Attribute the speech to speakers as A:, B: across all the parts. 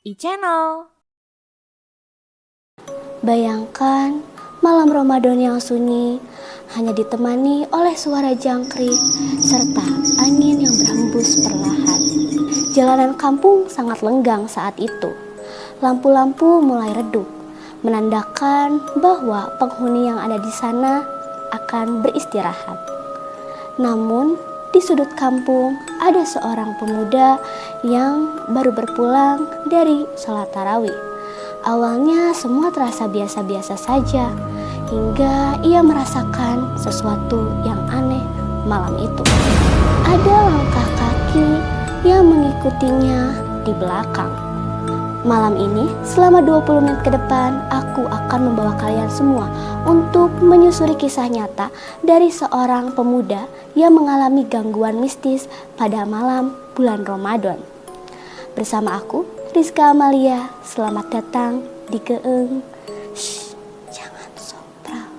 A: e-channel.
B: Bayangkan malam Ramadan yang sunyi hanya ditemani oleh suara jangkrik serta angin yang berhembus perlahan. Jalanan kampung sangat lenggang saat itu. Lampu-lampu mulai redup, menandakan bahwa penghuni yang ada di sana akan beristirahat. Namun, di sudut kampung ada seorang pemuda yang baru berpulang dari sholat tarawih. Awalnya semua terasa biasa-biasa saja, hingga ia merasakan sesuatu yang aneh malam itu. Ada langkah kaki yang mengikutinya di belakang. Malam ini, selama 20 menit ke depan, aku akan membawa kalian semua untuk menyusuri kisah nyata dari seorang pemuda yang mengalami gangguan mistis pada malam bulan Ramadan. Bersama aku, Rizka Amalia, selamat datang di Geeng. Shh, jangan sompral.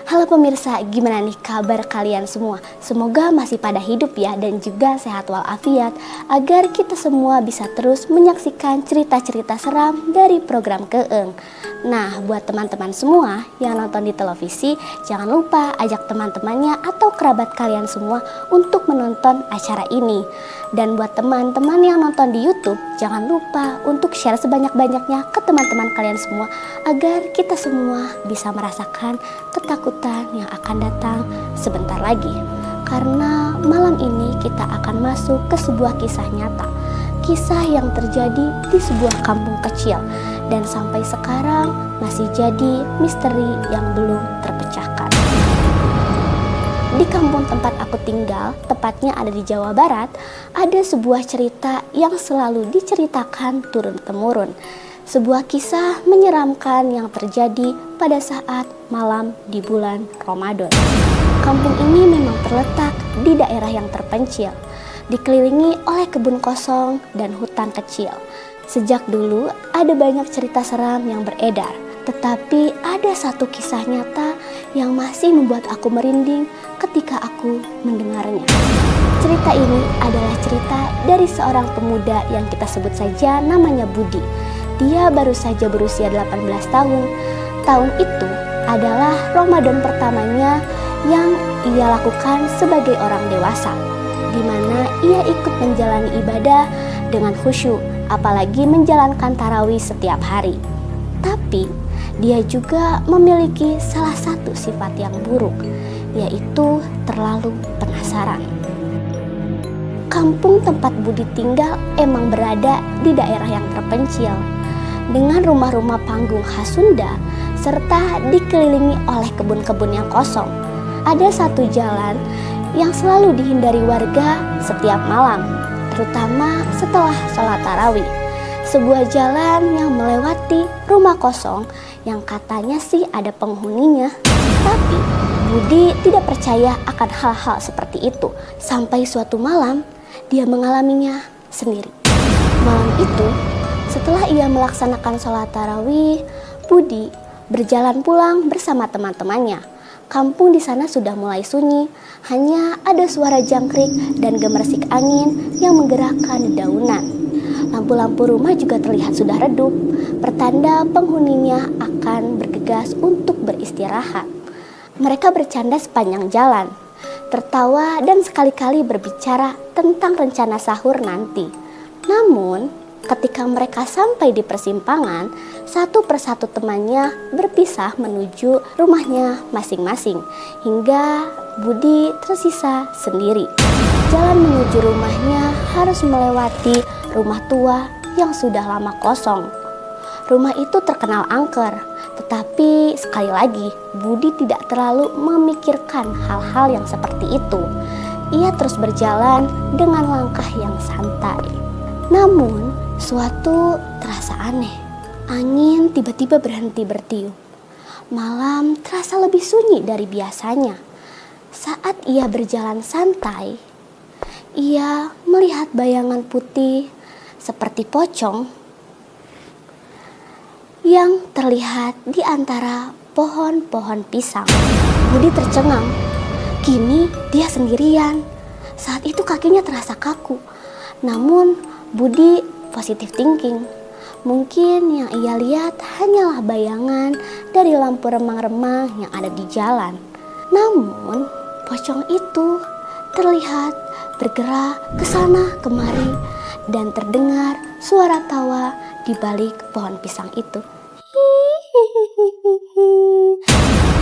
B: Halo pemirsa, gimana nih kabar kalian semua? Semoga masih pada hidup ya dan juga sehat walafiat agar kita semua bisa terus menyaksikan cerita-cerita seram dari program Geeng. Nah, buat teman-teman semua yang nonton di televisi, jangan lupa ajak teman-temannya atau kerabat kalian semua untuk menonton acara ini. Dan buat teman-teman yang nonton di YouTube, jangan lupa untuk share sebanyak-banyaknya ke teman-teman kalian semua agar kita semua bisa merasakan ketakutan yang akan datang sebentar lagi. Karena malam ini kita akan masuk ke sebuah kisah nyata. Kisah yang terjadi di sebuah kampung kecil dan sampai sekarang masih jadi misteri yang belum terpecahkan. Di kampung tempat aku tinggal, tepatnya ada di Jawa Barat, ada sebuah cerita yang selalu diceritakan turun-temurun. Sebuah kisah menyeramkan yang terjadi pada saat malam di bulan Ramadan. Kampung ini memang terletak di daerah yang terpencil, dikelilingi oleh kebun kosong dan hutan kecil. Sejak dulu ada banyak cerita seram yang beredar, tetapi ada satu kisah nyata yang masih membuat aku merinding ketika aku mendengarnya. Cerita ini adalah cerita dari seorang pemuda yang kita sebut saja namanya Budi. Dia baru saja berusia 18 tahun. Tahun itu adalah Ramadan pertamanya yang ia lakukan sebagai orang dewasa, di mana ia ikut menjalani ibadah dengan khusyuk, apalagi menjalankan tarawih setiap hari. Tapi dia juga memiliki salah satu sifat yang buruk, yaitu terlalu penasaran. Kampung tempat Budi tinggal emang berada di daerah yang terpencil, dengan rumah-rumah panggung khas Sunda, serta dikelilingi oleh kebun-kebun yang kosong. Ada satu jalan yang selalu dihindari warga setiap malam, terutama setelah sholat tarawih. Sebuah jalan yang melewati rumah kosong yang katanya sih ada penghuninya. Tapi Budi tidak percaya akan hal-hal seperti itu. Sampai suatu malam dia mengalaminya sendiri. Malam itu setelah ia melaksanakan sholat tarawih, Budi berjalan pulang bersama teman-temannya. Kampung di sana sudah mulai sunyi, hanya ada suara jangkrik dan gemersik angin yang menggerakkan dedaunan. Lampu-lampu rumah juga terlihat sudah redup, pertanda penghuninya akan bergegas untuk beristirahat. Mereka bercanda sepanjang jalan, tertawa dan sekali-kali berbicara tentang rencana sahur nanti. Namun, ketika mereka sampai di persimpangan, satu persatu temannya berpisah menuju rumahnya masing-masing, hingga Budi tersisa sendiri. Jalan menuju rumahnya harus melewati rumah tua yang sudah lama kosong. Rumah itu terkenal angker, tetapi sekali lagi Budi tidak terlalu memikirkan hal-hal yang seperti itu. Ia terus berjalan dengan langkah yang santai. Namun, suatu terasa aneh. Angin tiba-tiba berhenti bertiup. Malam terasa lebih sunyi dari biasanya. Saat ia berjalan santai, ia melihat bayangan putih seperti pocong yang terlihat di antara pohon-pohon pisang. Budi tercengang. Kini dia sendirian. Saat itu kakinya terasa kaku. Namun Budi positive thinking. Mungkin yang ia lihat hanyalah bayangan dari lampu remang-remang yang ada di jalan. Namun pocong itu terlihat bergerak ke sana kemari dan terdengar suara tawa di balik pohon pisang itu.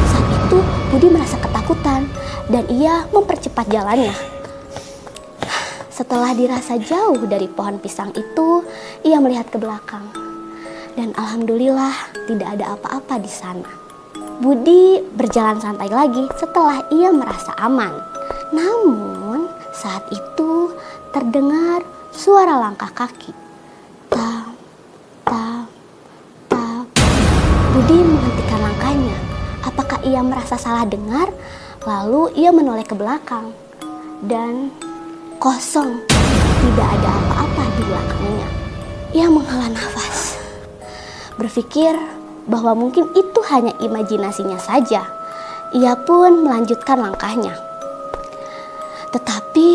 B: Saat itu Budi merasa ketakutan dan ia mempercepat jalannya. Setelah dirasa jauh dari pohon pisang itu, ia melihat ke belakang. Dan alhamdulillah tidak ada apa-apa di sana. Budi berjalan santai lagi setelah ia merasa aman. Namun saat itu terdengar suara langkah kaki. Tap, tap, tap. Budi menghentikan langkahnya. Apakah ia merasa salah dengar? Lalu ia menoleh ke belakang. Dan kosong, tidak ada apa-apa di belakangnya. Ia menghela nafas, berpikir bahwa mungkin itu hanya imajinasinya saja. Ia pun melanjutkan langkahnya. Tetapi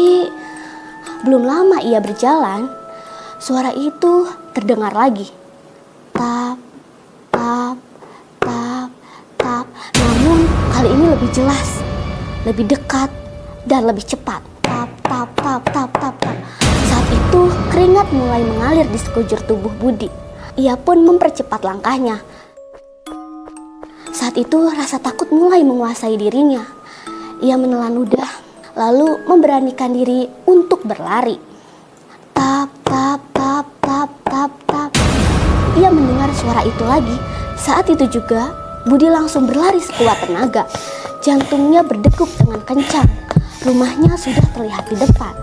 B: belum lama ia berjalan, suara itu terdengar lagi. Tap, tap, tap, tap. Namun kali ini lebih jelas, lebih dekat, dan lebih cepat. Tap, tap, tap, tap, tap, tap. Saat itu keringat mulai mengalir di sekujur tubuh Budi. Ia pun mempercepat langkahnya. Saat itu rasa takut mulai menguasai dirinya. Ia menelan ludah, lalu memberanikan diri untuk berlari. Tap, tap, tap, tap, tap, tap. Ia mendengar suara itu lagi. Saat itu juga Budi langsung berlari sekuat tenaga. Jantungnya berdegup dengan kencang. Rumahnya sudah terlihat di depan.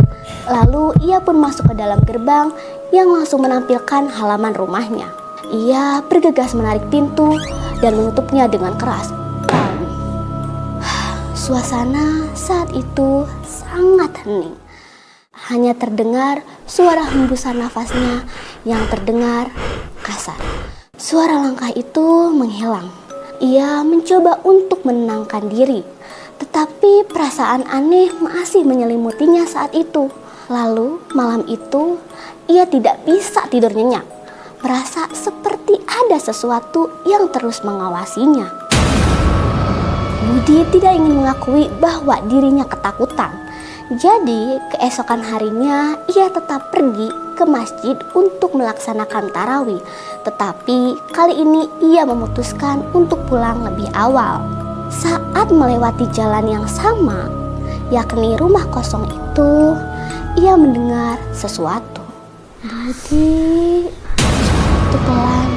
B: Lalu ia pun masuk ke dalam gerbang yang langsung menampilkan halaman rumahnya. Ia bergegas menarik pintu dan menutupnya dengan keras. Suasana saat itu sangat hening. Hanya terdengar suara hembusan nafasnya yang terdengar kasar. Suara langkah itu menghilang. Ia mencoba untuk menenangkan diri. Tetapi perasaan aneh masih menyelimutinya saat itu. Lalu malam itu ia tidak bisa tidur nyenyak. Merasa seperti ada sesuatu yang terus mengawasinya. Budi tidak ingin mengakui bahwa dirinya ketakutan. Jadi keesokan harinya ia tetap pergi ke masjid untuk melaksanakan tarawih. Tetapi kali ini ia memutuskan untuk pulang lebih awal. Saat melewati jalan yang sama, yakni rumah kosong itu, ia mendengar sesuatu. Budi, suara itu pelan,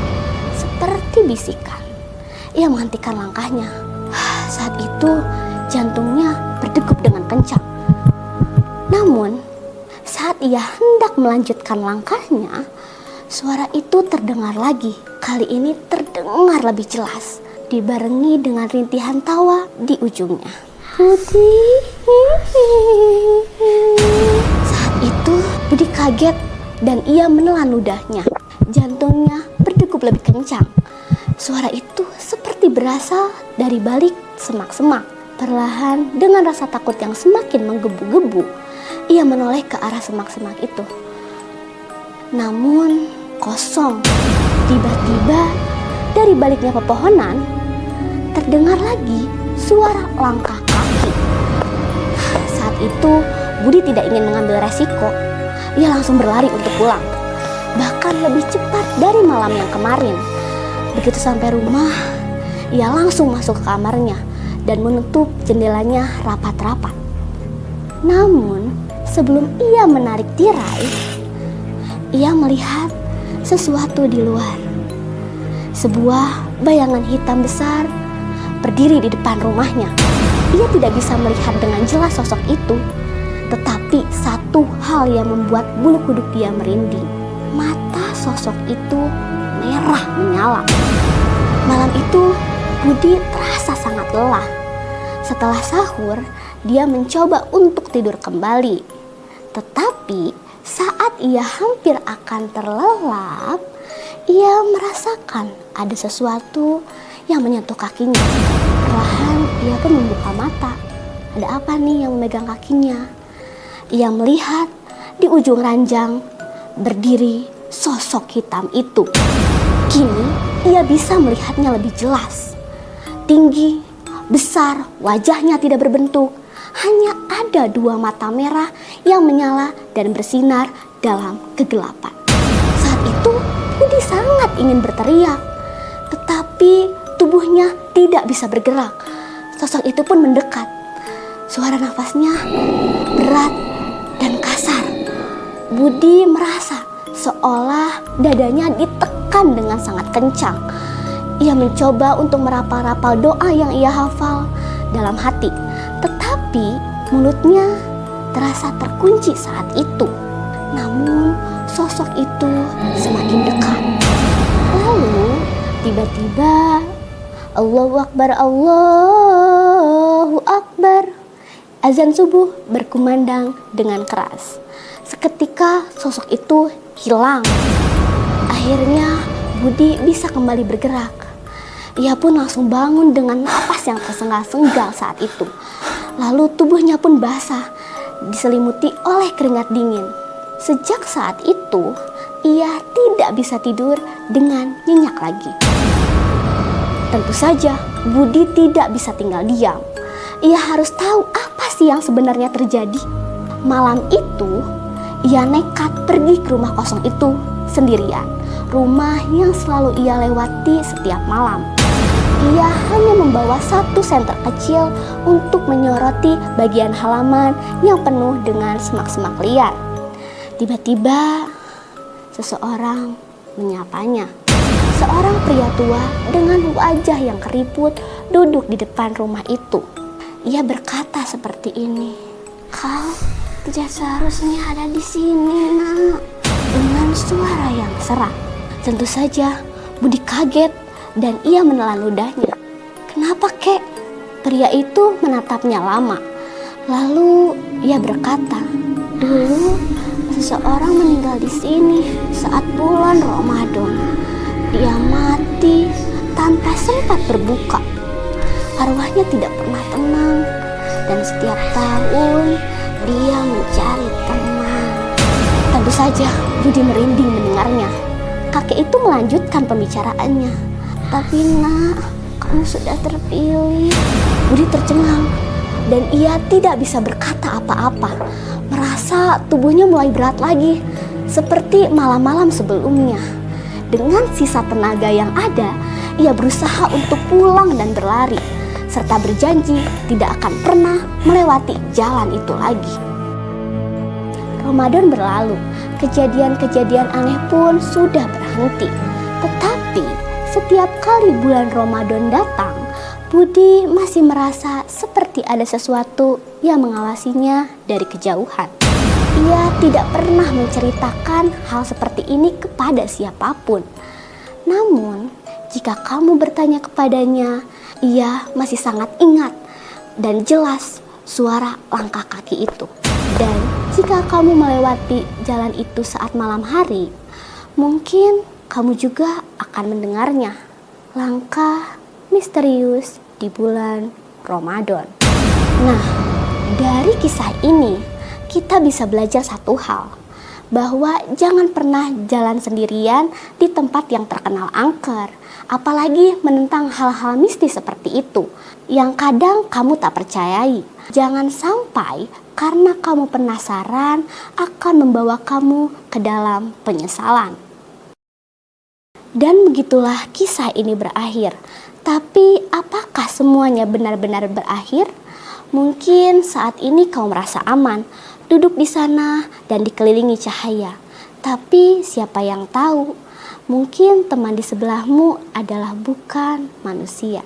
B: seperti bisikan. Ia menghentikan langkahnya. Saat itu jantungnya berdegup dengan kencang. Namun, saat ia hendak melanjutkan langkahnya, suara itu terdengar lagi. Kali ini terdengar lebih jelas, dibarengi dengan rintihan tawa di ujungnya. Budi. Saat itu Budi kaget dan ia menelan ludahnya. Jantungnya berdegup lebih kencang. Suara itu seperti berasal dari balik semak-semak. Perlahan dengan rasa takut yang semakin menggebu-gebu, ia menoleh ke arah semak-semak itu. Namun kosong. Tiba-tiba dari baliknya pepohonan terdengar lagi suara langkah kaki. Saat itu Budi tidak ingin mengambil resiko. Ia langsung berlari untuk pulang. Bahkan lebih cepat dari malam yang kemarin. Begitu sampai rumah, ia langsung masuk ke kamarnya dan menutup jendelanya rapat-rapat. Namun sebelum ia menarik tirai, ia melihat sesuatu di luar. Sebuah bayangan hitam besar berdiri di depan rumahnya. Ia tidak bisa melihat dengan jelas sosok itu, tetapi satu hal yang membuat bulu kuduk dia merinding. mata sosok itu merah menyala. Malam itu Budi terasa sangat lelah. Setelah sahur, dia mencoba untuk tidur kembali. Tetapi saat ia hampir akan terlelap, ia merasakan ada sesuatu yang menyentuh kakinya. Perlahan ia pun membuka mata. Ada apa nih yang memegang kakinya? Ia melihat di ujung ranjang berdiri sosok hitam itu. Kini ia bisa melihatnya lebih jelas. Tinggi, besar, wajahnya tidak berbentuk. Hanya ada 2 mata merah yang menyala dan bersinar dalam kegelapan. Saat itu Budi sangat ingin berteriak, tetapi tubuhnya tidak bisa bergerak. Sosok itu pun mendekat. Suara nafasnya berat dan kasar. Budi merasa seolah dadanya ditekan dengan sangat kencang. Ia mencoba untuk merapal-rapal doa yang ia hafal dalam hati, tetapi mulutnya terasa terkunci saat itu. Namun sosok itu semakin dekat. Lalu tiba-tiba Allahu Akbar, Allahu Akbar. Azan subuh berkumandang dengan keras. Seketika sosok itu hilang. Akhirnya Budi bisa kembali bergerak. Ia pun langsung bangun dengan napas yang tersengal-sengal saat itu. Lalu tubuhnya pun basah, diselimuti oleh keringat dingin. Sejak saat itu, ia tidak bisa tidur dengan nyenyak lagi. Tentu saja, Budi tidak bisa tinggal diam. Ia harus tahu apa sih yang sebenarnya terjadi. Malam itu, ia nekat pergi ke rumah kosong itu sendirian. Rumah yang selalu ia lewati setiap malam. Ia hanya membawa 1 senter kecil untuk menyoroti bagian halaman yang penuh dengan semak-semak liar. Tiba-tiba seseorang menyapanya. Seorang pria tua dengan wajah yang keriput duduk di depan rumah itu. Ia berkata seperti ini, "Kau tidak seharusnya ada di sini, Nak." Dengan suara yang serak. Tentu saja Budi kaget dan ia menelan ludahnya. "Kenapa, Kek?" Pria itu menatapnya lama. Lalu ia berkata, "Dulu seseorang meninggal di sini saat bulan Ramadan. Dia mati tanpa sempat berbuka. Arwahnya tidak pernah tenang dan setiap tahun dia mencari teman." Tentu saja Budi merinding mendengarnya. Kakek itu melanjutkan pembicaraannya. "Tapi Nak, kamu sudah terpilih." Budi tercengang dan ia tidak bisa berkata apa-apa. Merasa tubuhnya mulai berat lagi, seperti malam-malam sebelumnya. Dengan sisa tenaga yang ada, ia berusaha untuk pulang dan berlari, serta berjanji tidak akan pernah melewati jalan itu lagi. Ramadan berlalu, kejadian-kejadian aneh pun sudah berhenti. Tetapi setiap kali bulan Ramadan datang, Budi masih merasa seperti ada sesuatu yang mengawasinya dari kejauhan. Ia tidak pernah menceritakan hal seperti ini kepada siapapun. Namun, jika kamu bertanya kepadanya, ia masih sangat ingat dan jelas suara langkah kaki itu. Dan jika kamu melewati jalan itu saat malam hari, mungkin kamu juga akan mendengarnya. Langkah misterius di bulan Ramadan. Nah, dari kisah ini kita bisa belajar satu hal, bahwa jangan pernah jalan sendirian di tempat yang terkenal angker, apalagi menentang hal-hal mistis seperti itu yang kadang kamu tak percayai. Jangan sampai karena kamu penasaran akan membawa kamu ke dalam penyesalan. Dan begitulah kisah ini berakhir. Tapi apakah semuanya benar-benar berakhir? Mungkin saat ini kau merasa aman, duduk di sana dan dikelilingi cahaya. Tapi siapa yang tahu, mungkin teman di sebelahmu adalah bukan manusia.